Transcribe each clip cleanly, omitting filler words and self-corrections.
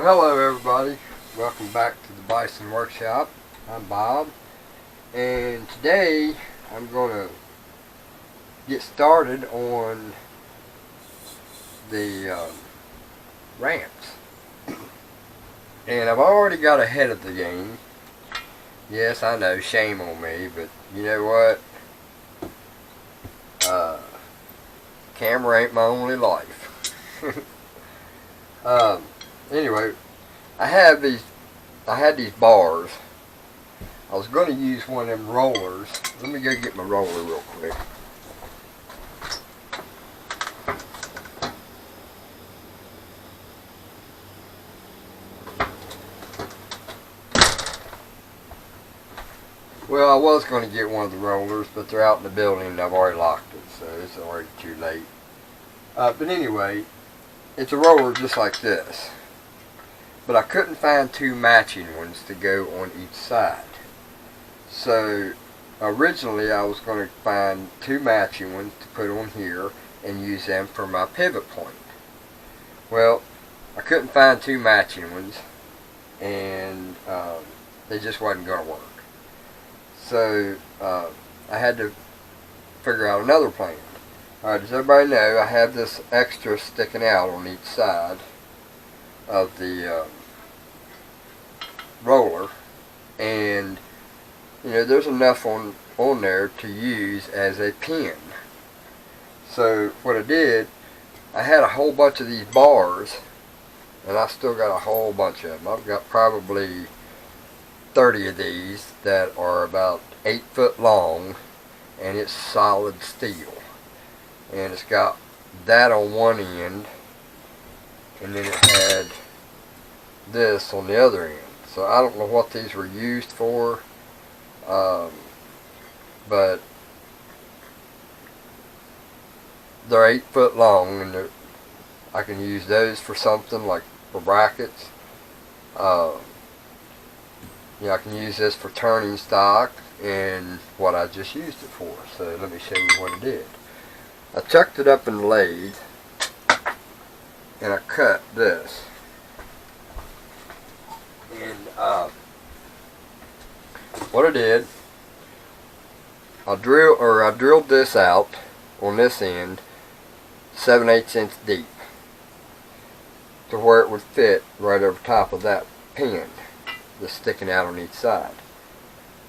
Well, hello everybody. Welcome back to the Bison Workshop. I'm Bob, and today I'm going to get started on the ramps. And I've already got ahead of the game. Yes, I know, shame on me, but you know what? Camera ain't my only life. Anyway, I had these bars. I was going to use one of them rollers. Let me go get my roller real quick. Well, I was going to get one of the rollers, but they're out in the building and I've already locked it, so it's already too late. But anyway, it's a roller just like this. But I couldn't find two matching ones to go on each side. So originally I was going to find two matching ones to put on here and use them for my pivot point. Well, I couldn't find two matching ones, and they just wasn't going to work. So I had to figure out another plan. Alright, as everybody know, I have this extra sticking out on each side of the roller, and you know, there's enough on there to use as a pin. So what I did, I had a whole bunch of these bars, and I still got a whole bunch of them. I've got probably 30 of these that are about 8 foot long, and it's solid steel. And it's got that on one end, and then it had this on the other end. So I don't know what these were used for, but they're 8 foot long, and I can use those for something like for brackets. I can use this for turning stock and what I just used it for. So let me show you what I did. I chucked it up in the lathe, and I cut this. And what I did, I drilled this out on this end 7/8 inch deep to where it would fit right over top of that pin that's sticking out on each side.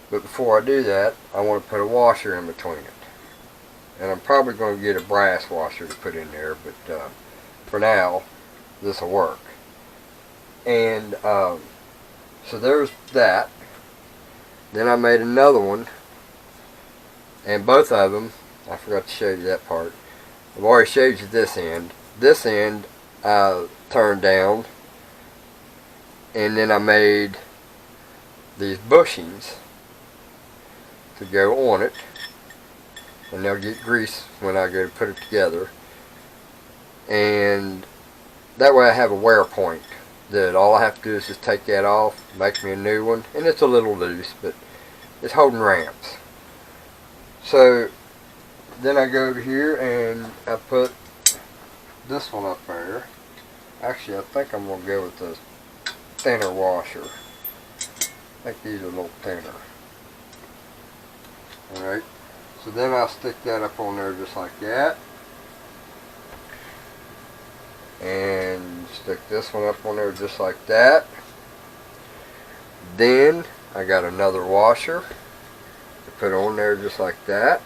But before I do that, I want to put a washer in between it. And I'm probably going to get a brass washer to put in there, but for now, this will work. And so there's that. Then I made another one, and both of them, I forgot to show you that part. I've already showed you this end. This end I turned down, and then I made these bushings to go on it, and they'll get grease when I go to put it together. And that way I have a wear point that all I have to do is just take that off, make me a new one, and it's a little loose, but it's holding ramps. So then I go over here and I put this one up there. Actually, I think I'm going to go with the thinner washer. I think these are a little thinner. Alright, so then I'll stick that up on there just like that. And stick this one up on there just like that. Then I got another washer to put on there just like that.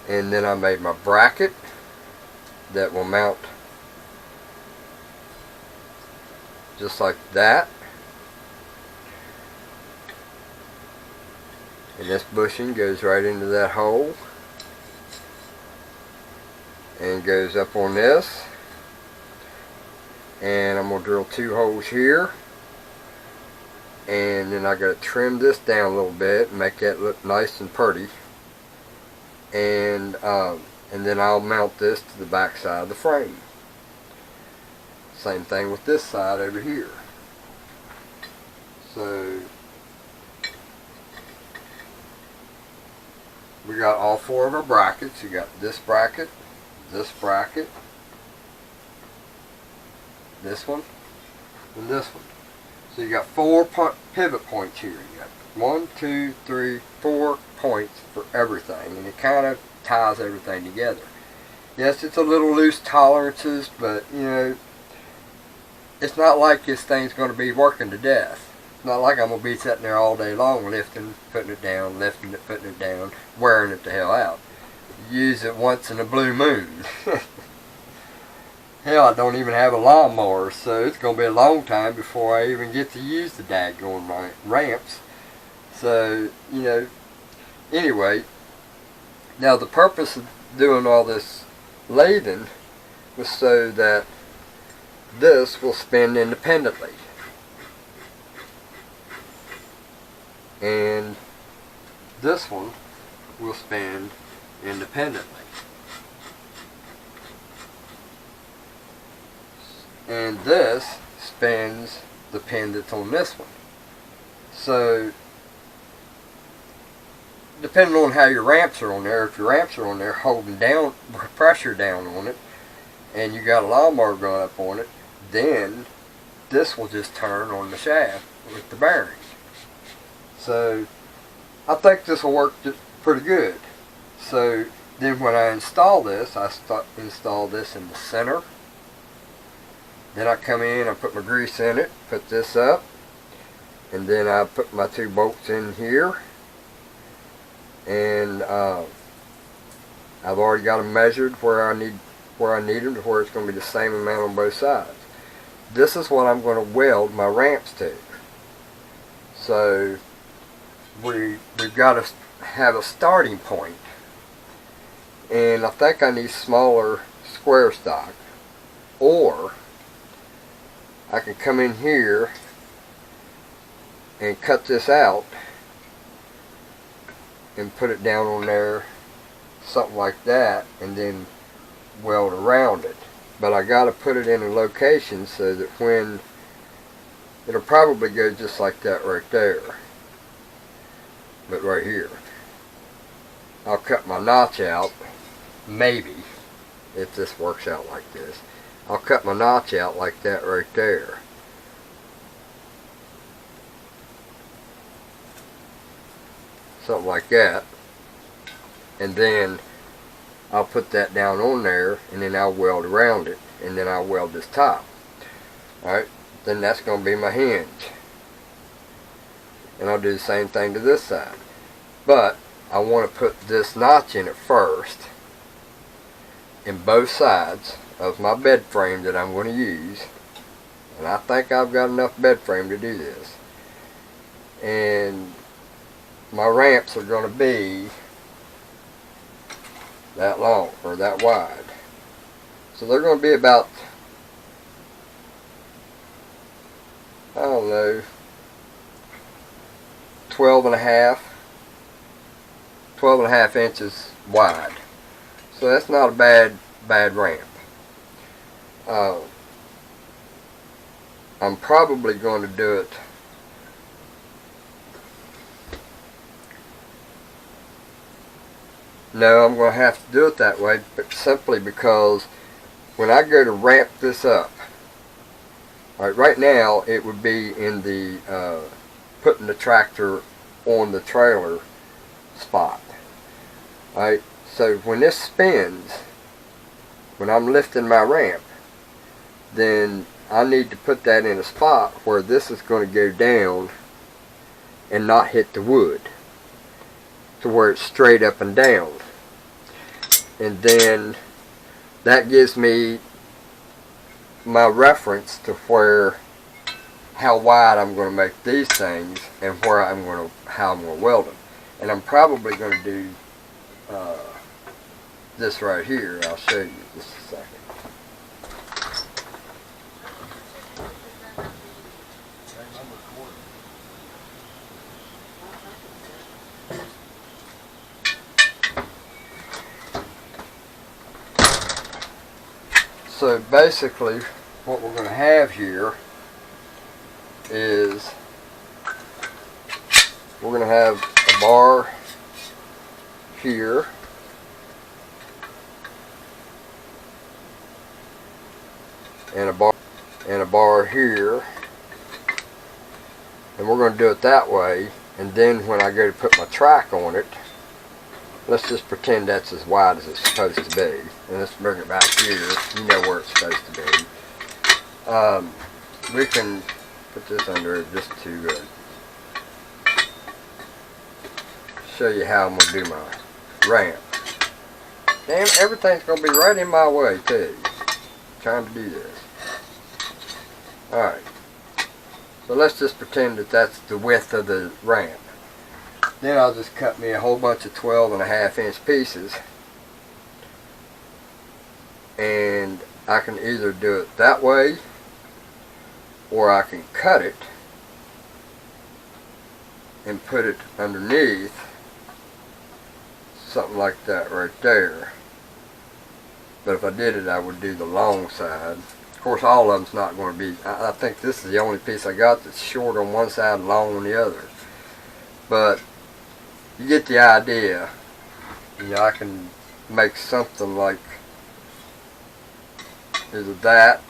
And then I made my bracket that will mount just like that. And this bushing goes right into that hole and goes up on this. And I'm going to drill 2 holes here, and then I got to trim this down a little bit and make that look nice and pretty. And then I'll mount this to the back side of the frame. Same thing with this side over here. So we got all 4 of our brackets. You got this bracket, this one, and this one. So you got 4 pivot points here. You got 1, 2, 3, 4 points for everything, and it kind of ties everything together. Yes, it's a little loose tolerances, but you know, it's not like this thing's going to be working to death. It's not like I'm going to be sitting there all day long lifting, putting it down, lifting it, putting it down, wearing it the hell out. Use it once in a blue moon. Hell, I don't even have a lawnmower, so it's going to be a long time before I even get to use the daggone ramps. So, you know, anyway, now the purpose of doing all this lathing was so that this will spin independently. And this one will spin independently. And this spins the pin that's on this one. So, depending on how your ramps are on there, if your ramps are on there holding down, pressure down on it, and you got a lawnmower going up on it, then this will just turn on the shaft with the bearing. So, I think this will work pretty good. So, then when I install this, I install this in the center. Then I come in, I put my grease in it, put this up, and then I put my 2 bolts in here. And I've already got them measured where I need them to where it's going to be the same amount on both sides. This is what I'm going to weld my ramps to. So we've got to have a starting point, and I think I need smaller square stock, or I can come in here and cut this out and put it down on there, something like that, and then weld around it. But I got to put it in a location so that when it'll probably go just like that right there, but right here I'll cut my notch out, maybe, if this works out like this. I'll cut my notch out like that right there. Something like that. And then I'll put that down on there, and then I'll weld around it, and then I'll weld this top. Alright, then that's going to be my hinge. And I'll do the same thing to this side. But I want to put this notch in it first, in both sides of my bed frame that I'm going to use. And I think I've got enough bed frame to do this. And my ramps are going to be that long, or that wide. So they're going to be about, I don't know, 12 and a half inches wide. So that's not a bad ramp. I'm probably going to do it No, I'm going to have to do it that way, but simply because when I go to ramp this up, right now it would be in the putting the tractor on the trailer spot. Alright, so when this spins, when I'm lifting my ramp, then I need to put that in a spot where this is going to go down and not hit the wood, to where it's straight up and down. And then that gives me my reference to how wide I'm going to make these things and how I'm going to weld them. And I'm probably going to do this right here. I'll show you just a second. So basically what we're going to have here is we're going to have a bar here, and a bar here, and we're going to do it that way. And then when I go to put my track on it, let's just pretend that's as wide as it's supposed to be. And let's bring it back here. You know where it's supposed to be. We can put this under just to show you how I'm going to do my ramp. Damn, everything's going to be right in my way too. Trying to do this. Alright. So let's just pretend that that's the width of the ramp. Then I'll just cut me a whole bunch of 12.5-inch pieces. And I can either do it that way, or I can cut it and put it underneath, something like that right there. But if I did it, I would do the long side. Of course, all of them's not going to be, I think this is the only piece I got that's short on one side and long on the other. But you get the idea. You know, I can make something like either that,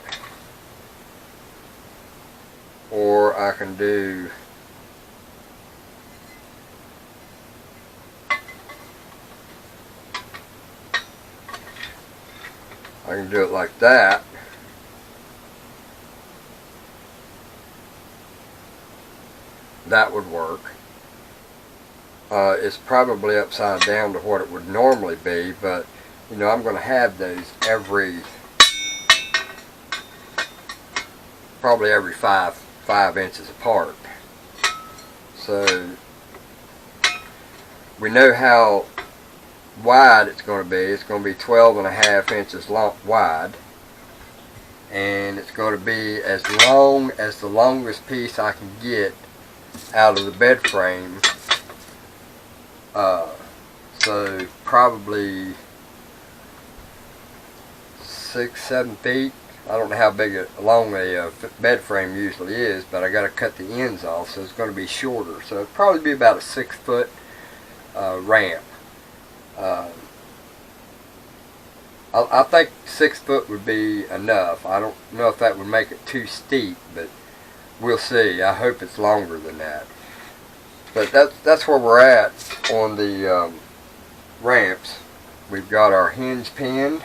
or I can do it like that. That would work. It's probably upside down to what it would normally be, but you know, I'm going to have those probably every 5 inches apart. So we know how wide it's going to be. It's going to be 12.5 inches wide, and it's going to be as long as the longest piece I can get out of the bed frame. So probably 6-7 feet. I don't know how big long a bed frame usually is, but I got to cut the ends off, so it's going to be shorter. So it'll probably be about a 6-foot ramp. I think 6 foot would be enough. I don't know if that would make it too steep, but we'll see. I hope it's longer than that. But that's where we're at on the ramps. We've got our hinge pinned.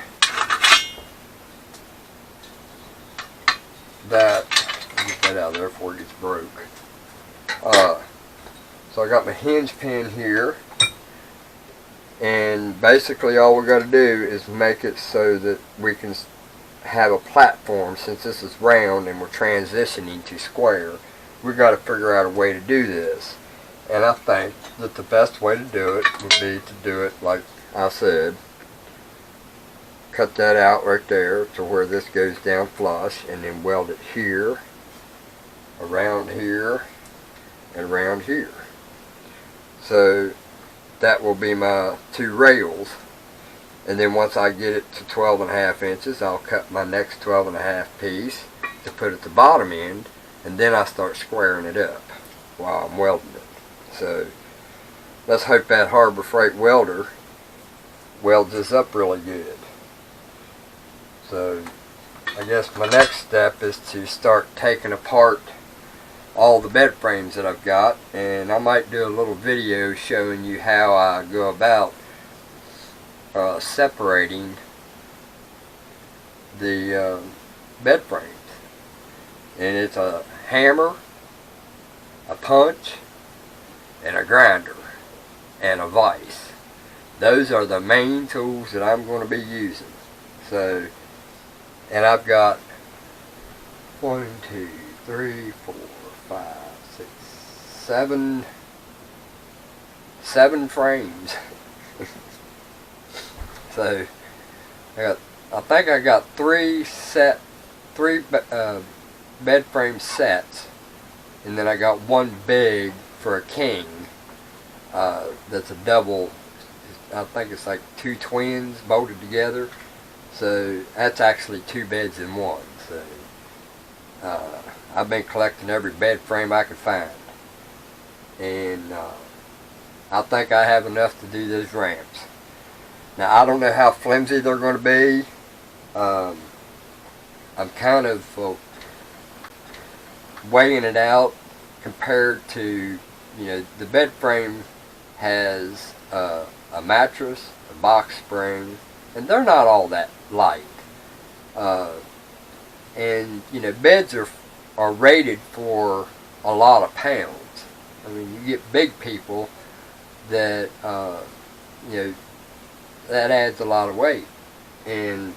Get that out of there before it gets broke. So I got my hinge pin here, and basically all we got to do is make it so that we can have a platform. Since this is round and we're transitioning to square, we got to figure out a way to do this. And I think that the best way to do it would be to do it like I said. Cut that out right there to where this goes down flush, and then weld it here, around here, and around here. So that will be my 2 rails. And then once I get it to 12.5 inches, I'll cut my next 12.5 piece to put at the bottom end, and then I start squaring it up while I'm welding it. So let's hope that Harbor Freight welder welds this up really good. So I guess my next step is to start taking apart all the bed frames that I've got, and I might do a little video showing you how I go about separating the bed frames. And it's a hammer, a punch, and a grinder, and a vise. Those are the main tools that I'm going to be using. So, and I've got 1, 2, 3, 4, 5, 6, 7 frames. So I think I got 3 bed frame sets, and then I got one big for a king. That's a double. I think it's like 2 twins bolted together. So that's actually 2 beds in one. So I've been collecting every bed frame I could find, and I think I have enough to do those ramps. Now I don't know how flimsy they're going to be. I'm kind of weighing it out compared to, you know, the bed frame has a mattress, a box spring, and they're not all that light. And you know, beds are rated for a lot of pounds. I mean, you get big people that you know, that adds a lot of weight, and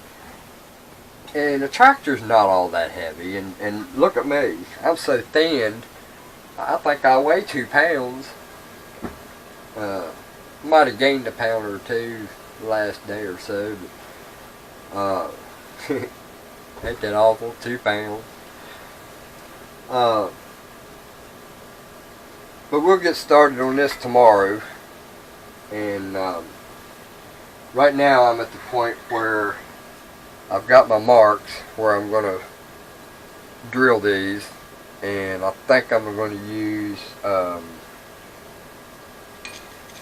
a tractor's not all that heavy. And look at me, I'm so thin. I think I weigh 2 pounds. Might have gained a pound or two the last day or so, but ain't that awful? 2 pounds. But we'll get started on this tomorrow. And right now I'm at the point where I've got my marks where I'm going to drill these, and I think I'm going to use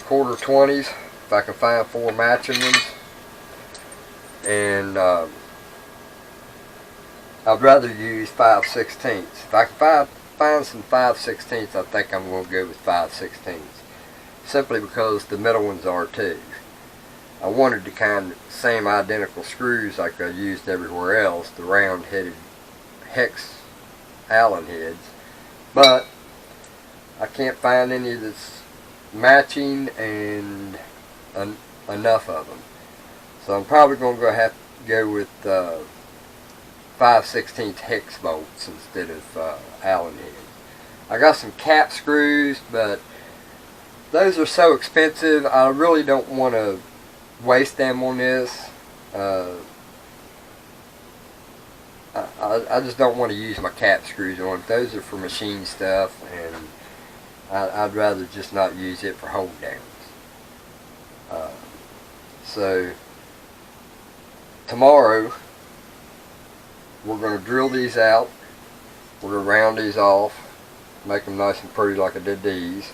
quarter 20s if I can find 4 matching ones, and I'd rather use 5/16. If I can find some 5/16, I think I'm going to go with 5/16, simply because the middle ones are too. I wanted the kind of same identical screws like I used everywhere else, the round-headed hex Allen heads, but I can't find any that's matching and enough of them. So I'm probably going to have to go with 5/16 hex bolts instead of Allen heads. I got some cap screws, but those are so expensive, I really don't want to waste them on this. I just don't want to use my cap screws on it. Those are for machine stuff, and I'd rather just not use it for hold downs. So tomorrow we're going to drill these out. We're going to round these off, make them nice and pretty like I did these.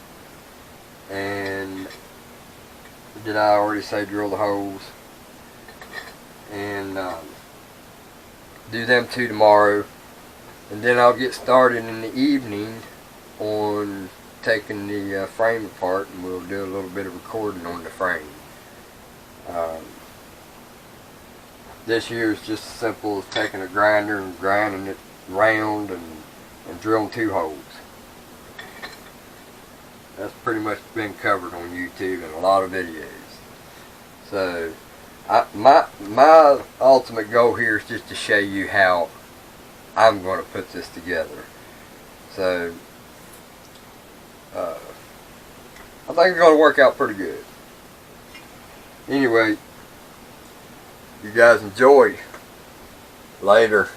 And did I already say drill the holes? And do them two tomorrow, and then I'll get started in the evening on taking the frame apart, and we'll do a little bit of recording on the frame. This here is just as simple as taking a grinder and grinding it round and drilling 2 holes. That's pretty much been covered on YouTube in a lot of videos. So my ultimate goal here is just to show you how I'm going to put this together. So I think it's going to work out pretty good. Anyway, you guys enjoy. Later.